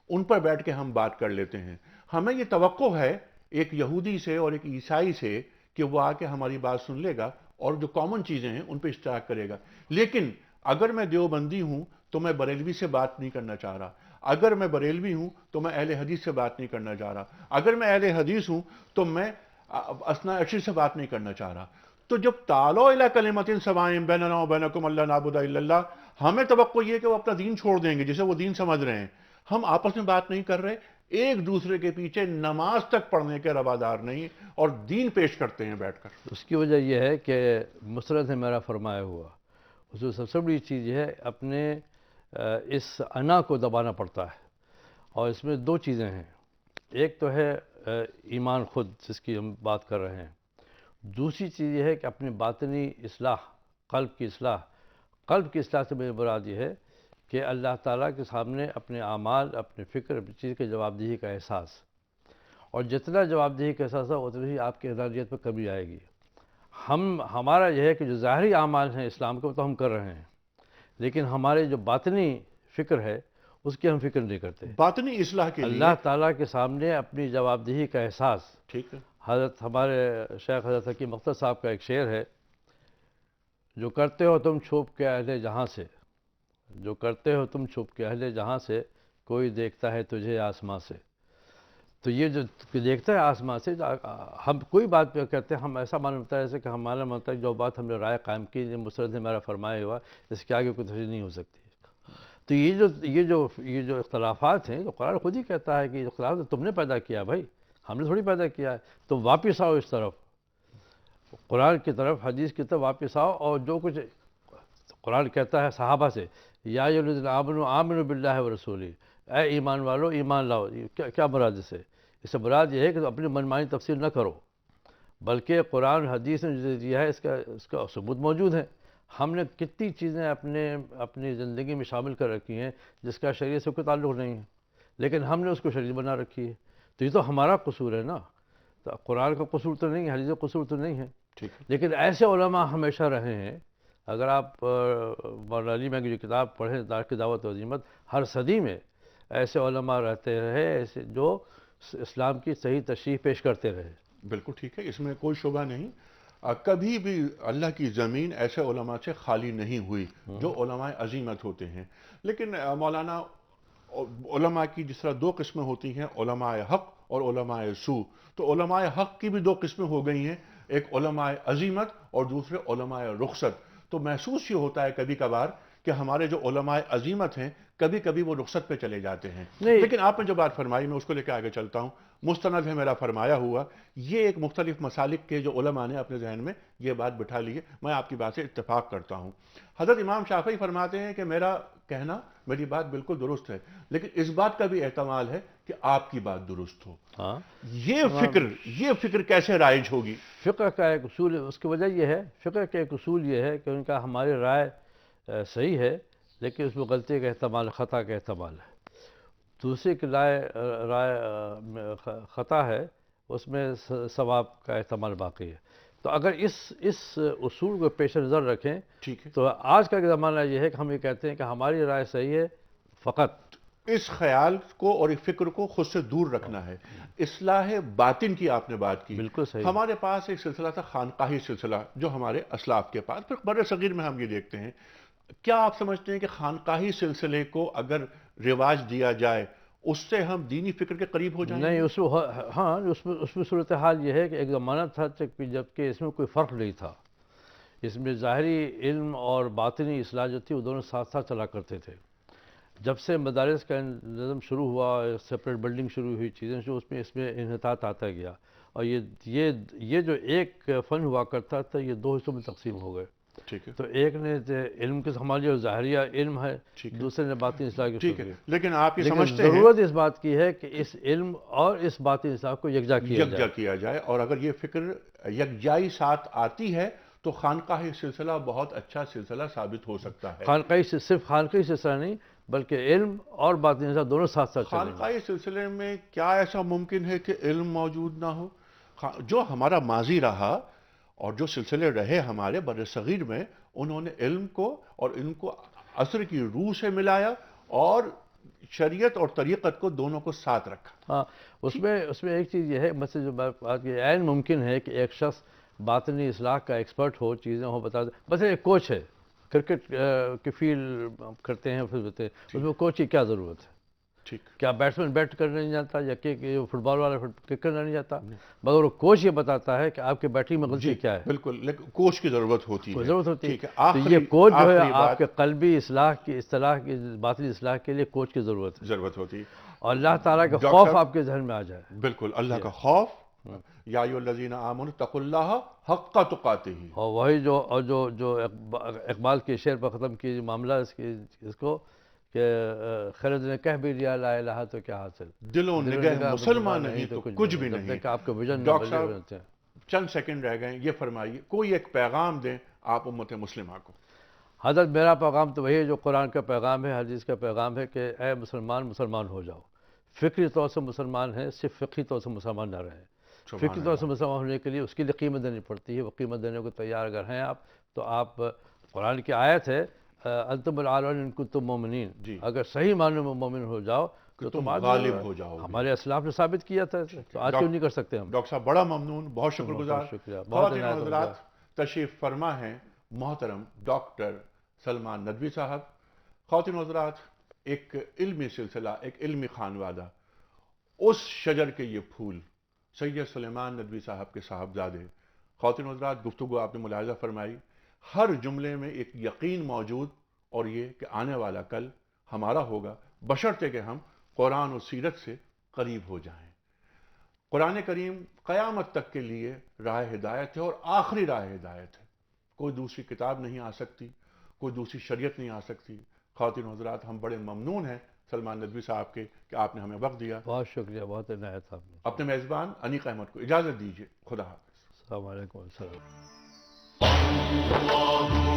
ان پر بیٹھ کے ہم بات کر لیتے ہیں. ہمیں یہ توقع ہے ایک یہودی سے اور ایک عیسائی سے کہ وہ آ کے ہماری بات سن لے گا اور جو کامن چیزیں ہیں ان پہ اشتراک کرے گا. لیکن اگر میں دیوبندی ہوں تو میں بریلوی سے بات نہیں کرنا چاہ رہا. اگر میں بریلوی ہوں تو میں اہل حدیث سے بات نہیں کرنا چاہ رہا. اگر میں اہل حدیث ہوں تو میں اثنا عشری سے بات نہیں کرنا چاہ رہا. تو جب تعالوا الی کلمۃ سواء بیننا و بینکم الا نعبد الا اللہ، ہمیں توقع یہ ہے کہ وہ اپنا دین چھوڑ دیں گے جسے وہ دین سمجھ رہے ہیں. ہم آپس میں بات نہیں کر رہے، ایک دوسرے کے پیچھے نماز تک پڑھنے کے روادار نہیں اور دین پیش کرتے ہیں بیٹھ کر. اس کی وجہ یہ ہے کہ مسرت ہے میرا فرمایا ہوا. اس میں سب سے بڑی چیز یہ ہے اپنے اس انا کو دبانا پڑتا ہے. اور اس میں دو چیزیں ہیں. ایک تو ہے ایمان خود جس کی ہم بات کر رہے ہیں. دوسری چیز یہ ہے کہ اپنی باطنی اصلاح، قلب کی اصلاح. قلب کی اصلاح سے میری مراد یہ ہے کہ اللہ تعالیٰ کے سامنے اپنے اعمال، اپنے فکر، اپنی چیز کے جواب دہی کا احساس. اور جتنا جواب دہی کا احساس ہے اتنی ہی آپ کی انانیت میں کمی آئے گی. ہمارا یہ ہے کہ جو ظاہری اعمال ہیں اسلام کے وہ تو ہم کر رہے ہیں، لیکن ہمارے جو باطنی فکر ہے اس کی ہم فکر نہیں کرتے. باطنی اصلاح کے لیے اللہ تعالیٰ کے سامنے اپنی جواب دہی کا احساس. ٹھیک ہے. حضرت ہمارے شیخ حضرت حکیم اختر صاحب کا ایک شعر ہے، جو کرتے ہو تم چھپ کے اہل جہاں سے، جو کرتے ہو تم چھپ کے اہل جہاں سے، کوئی دیکھتا ہے تجھے آسماں سے. تو یہ جو دیکھتا ہے آسمان سے، ہم کوئی بات پہ کرتے ہیں ہم ایسا معلوم ہوتا ہے جیسے کہ ہمارا مطلب جو بات ہم نے رائے قائم کی، مسرت نے میرا فرمایا ہوا، اس کے آگے کوئی تشریح نہیں ہو سکتی. تو یہ جو اختلافات ہیں، تو قرآن خود ہی کہتا ہے کہ یہ اختلاف تو تم نے پیدا کیا بھائی، ہم نے تھوڑی پیدا کیا ہے. تم واپس آؤ اس طرف، قرآن کی طرف، حدیث کی طرف واپس آؤ. اور جو کچھ قرآن کہتا ہے صحابہ سے، یا ایھا الذین آمنوا آمنوا باللہ ورسولہ، اے ایمان والو ایمان لاؤ. کیا مراد اس سے مراد یہ ہے کہ اپنی منمانی تفسیر نہ کرو، بلکہ قرآن حدیث نے جو دیا ہے اس کا ثبوت موجود ہے. ہم نے کتنی چیزیں اپنی زندگی میں شامل کر رکھی ہیں جس کا شریعت سے کوئی تعلق نہیں ہے، لیکن ہم نے اس کو شریعت بنا رکھی ہے. تو یہ تو ہمارا قصور ہے نا. تو قرآن کا قصور تو نہیں ہے، حدیث کا قصور تو نہیں ہے. لیکن ایسے علماء ہمیشہ رہے ہیں. اگر آپ مولانا علی میں کی جو کتاب پڑھیں، دار کی دعوت و عزیمت، ہر صدی میں ایسے علماء رہتے رہے ایسے جو اسلام کی صحیح تشریح پیش کرتے رہے. بالکل ٹھیک ہے، اس میں کوئی شبہ نہیں. کبھی بھی اللہ کی زمین ایسے علماء سے خالی نہیں ہوئی جو علماء عظیمت ہوتے ہیں. لیکن مولانا، علماء کی جس طرح دو قسمیں ہوتی ہیں، علماء حق اور علماء سو، تو علماء حق کی بھی دو قسمیں ہو گئی ہیں، ایک علماء عظیمت اور دوسرے علماء رخصت. تو محسوس یہ ہوتا ہے کبھی کبھار کہ ہمارے جو علماء عظیمت ہیں کبھی کبھی وہ رخصت پہ چلے جاتے ہیں. لیکن آپ نے جو بات فرمائی میں اس کو لے کے آگے چلتا ہوں. مستند ہے میرا فرمایا ہوا، یہ ایک مختلف مسالک کے جو علماء نے اپنے ذہن میں یہ بات بٹھا لی ہے. میں آپ کی بات سے اتفاق کرتا ہوں. حضرت امام شافعی فرماتے ہیں کہ میرا کہنا، میری بات بالکل درست ہے، لیکن اس بات کا بھی احتمال ہے کہ آپ کی بات درست ہو. یہ فکر کیسے رائج ہوگی؟ فقہ کا ایک اصول ہے. اس کی وجہ یہ ہے، فقہ کا ایک اصول یہ ہے کہ ان کا ہماری رائے صحیح ہے لیکن اس میں غلطی کا احتمال، خطا کا احتمال ہے. دوسرے کی رائے خطا ہے، اس میں ثواب کا احتمال باقی ہے. تو اگر اس اصول کو پیش نظر رکھیں تو آج کا زمانہ یہ ہے کہ ہم یہ کہتے ہیں کہ ہماری رائے صحیح ہے فقط. اس خیال کو اور فکر کو خود سے دور رکھنا ہے. اصلاح باطن کی آپ نے بات کی. بالکل صحیح. ہمارے پاس ایک سلسلہ تھا خانقاہی سلسلہ جو ہمارے اسلاف کے پاس، پھر بر صغیر میں ہم یہ دیکھتے ہیں. کیا آپ سمجھتے ہیں کہ خانقاہی سلسلے کو اگر رواج دیا جائے اس سے ہم دینی فکر کے قریب ہو جائیں گے؟ نہیں، اس میں صورتحال یہ ہے کہ ایک زمانہ تھا جبکہ اس میں کوئی فرق نہیں تھا. اس میں ظاہری علم اور باطنی اصلاح جو تھی وہ دونوں ساتھ ساتھ چلا کرتے تھے. جب سے مدارس کا نظم شروع ہوا، سپریٹ بلڈنگ شروع ہوئی، چیزیں جو اس میں انحطاط آتا گیا. اور یہ جو ایک فن ہوا کرتا تھا یہ دو حصوں میں تقسیم ہو گئے. ٹھیک ہے. تو ایک نے علم کے سنبھال لیا، ظاہریہ علم ہے، دوسرے نے باطنی اصلاح کی. ٹھیک ہے، لیکن آپ یہ سمجھتے ہیں ضرورت اس بات کی ہے کہ اس علم اور اس باطنی اصلاح کو یکجا کیا جائے. اور اگر یہ فکر یکجائی ساتھ آتی ہے تو خانقاہی سلسلہ بہت اچھا سلسلہ ثابت ہو سکتا ہے. صرف خانقاہی سلسلہ نہیں بلکہ علم اور باطنی اصلاح دونوں ساتھ ساتھ چلیں. خانقاہی سلسلے میں کیا ایسا ممکن ہے کہ علم موجود نہ ہو؟ جو ہمارا ماضی رہا اور جو سلسلے رہے ہمارے بر صغیر میں، انہوں نے علم کو اور ان کو عصر کی روح سے ملایا اور شریعت اور طریقت کو دونوں کو ساتھ رکھا. ہاں، اس میں ایک چیز یہ ہے، مثلا جو بات کی عین ممکن ہے کہ ایک شخص باطنی اصلاح کا ایکسپرٹ ہو، چیزیں ہو بتا دے. مثلا ایک کوچ ہے، کرکٹ کی فیلڈ کرتے ہیں، پھر بولتے ہیں اس میں کوچ کی کیا ضرورت ہے؟ ٹھیک، کیا بیٹسمین بیٹ کرنا نہیں جانتا یا کہ فٹ بال والا کرکٹ کرنا نہیں جاتا؟ مگر وہ کوچ یہ بتاتا ہے کہ آپ کے بیٹنگ میں غلطی کیا ہے، بالکل، لیکن کوچ کی ضرورت ہوتی ہے. ضرورت ہوتی ہے. ٹھیک ہے، تو یہ کوچ جو ہے آخری آپ بات کے قلبی اصلاح کی، اصطلاح کی، باطنی اصلاح کے لیے کوچ کی ضرورت ہے، ضرورت ہوتی ہے. اور اللہ تعالیٰ کا ڈاکٹر خوف صاحب، آپ کے ذہن میں آ جائے. بالکل اللہ کا خوف. یا ایھا الذین آمنوا اتقوا اللہ حق تقاتہ. اور وہی جو اقبال کے شعر پر ختم کی معاملہ اس کو کہ خالد نے کہہ بھی لیا لا الہ تو کیا حاصل، دل و نگہ مسلمان نہیں تو کچھ بھی نہیں. کہ آپ کے ویژن ڈاکٹر صاحب چند سیکنڈ رہ گئے، یہ فرمائیے کوئی ایک پیغام دیں آپ امت مسلمہ کو. حضرت میرا پیغام تو وہی ہے جو قرآن کا پیغام ہے، حدیث کا پیغام ہے کہ اے مسلمان، مسلمان ہو جاؤ. فکری طور سے مسلمان ہیں، صرف فقہی طور سے مسلمان نہ رہیں. فکری طور سے مسلمان ہونے کے لیے اس کے لیے قیمت دینی پڑتی ہے. وہ قیمت دینے کو تیار اگر ہیں آپ تو آپ، قرآن کی آیت ہے انتم العالون ان کنتم مومنین، اگر صحیح معنوں میں مومن ہو جاؤ تو تم آدمی غالب ہو جاؤ. ہمارے اسلاف نے ثابت کیا تھا، تو آج کیوں نہیں کر سکتے ہم؟ ڈاکٹر صاحب بڑا ممنون، بہت شکر گزار. شکریہ، بہت خواتین و عنایت حضرات، تشریف فرما ہیں محترم ڈاکٹر سلمان ندوی صاحب. خواتین و حضرات، ایک علمی سلسلہ، ایک علمی خانوادہ، اس شجر کے یہ پھول سید سلیمان ندوی صاحب کے صاحبزادے. خواتین و حضرات، گفتگو آپ نے ملاحظہ فرمائی، ہر جملے میں ایک یقین موجود، اور یہ کہ آنے والا کل ہمارا ہوگا بشرطے کہ ہم قرآن و سیرت سے قریب ہو جائیں. قرآن کریم قیامت تک کے لیے راہ ہدایت ہے اور آخری راہ ہدایت ہے. کوئی دوسری کتاب نہیں آ سکتی، کوئی دوسری شریعت نہیں آ سکتی. خواتین و حضرات، ہم بڑے ممنون ہیں سلمان ندوی صاحب کے کہ آپ نے ہمیں وقت دیا. بہت شکریہ، بہت عنایت آپ نے. اپنے میزبان انیق احمد کو اجازت دیجیے. خدا حافظ. السلام علیکم. السلام. اللہ